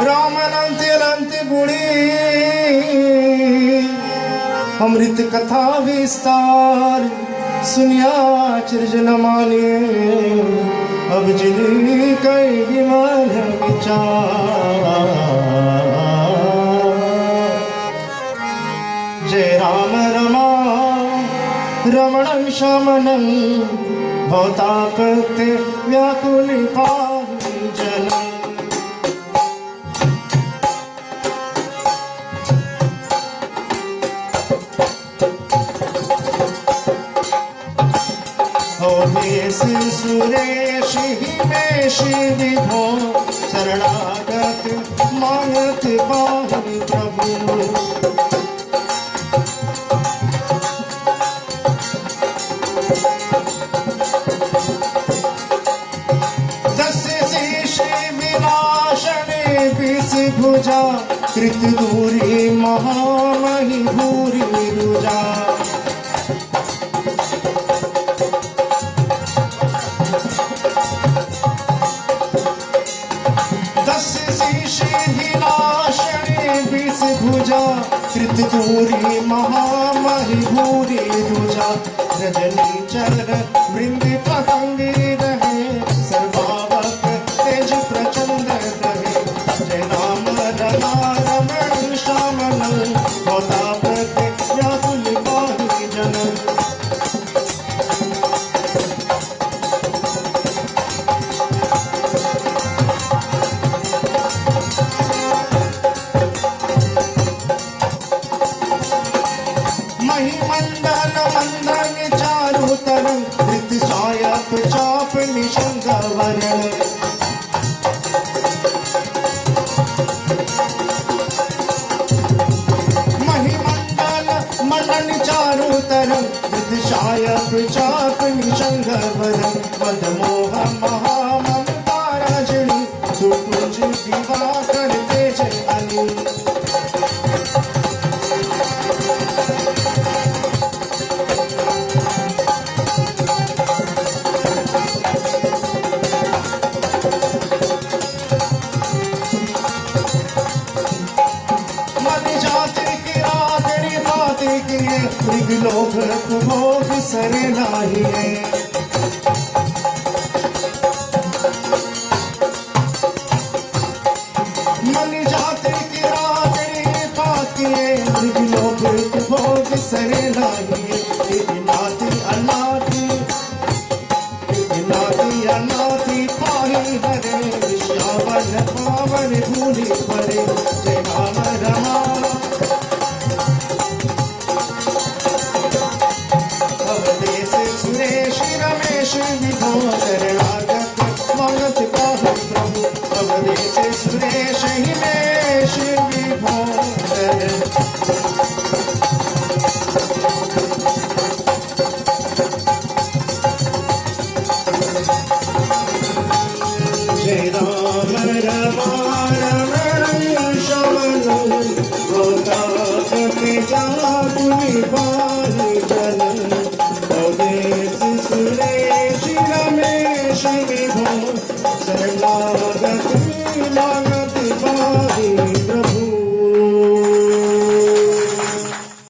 रामानंत अनंत गुणी अमृत कथा विस्तार सुनिया चिरजन माने अब जिन्हें कई मन विचार। जय राम रमा रमणं शमनं भवतापते व्याकुल पाहि जनम्। सुरेश हिमेश विभो शरणागत मानत पाहि प्रभु। दस शीश विनाशने विष भुजा कृत दूरी महामहि भूरि रुजा। भुजा कृत दूरी महामहि भूरि रुजा। रजनी चर वृंद पतंगी रहे सर्वावक तेज प्रचंड रहे। जय राम रमा रमण श्यामल भवतापते व्याकुल पाहि जनम्। मंडल मंदन चारु तरंग धृत सायक चाप निशंग वरण। महिमंडल मंडन चारु तरंग धृत सायक चाप निशंग वरण। मदमोह महाममता रजनी तुझ विवाह करते जय अनु। लोभ भोग सर नाही। मन जाति की राजनी पातिए लोभ भोग सर नाही। नाती अनाथी पाहि हरे श्यावन पावन भूलि परे। जय राम रमा रमेश विभो शरणागत मानत पाहि प्रभु। अवधेश सुरेश हिमेश विभो जय राम रमा रमण शमनं भवतापते व्याकुल पाहि जनम्। सुरेश रमेश विभो शरणागत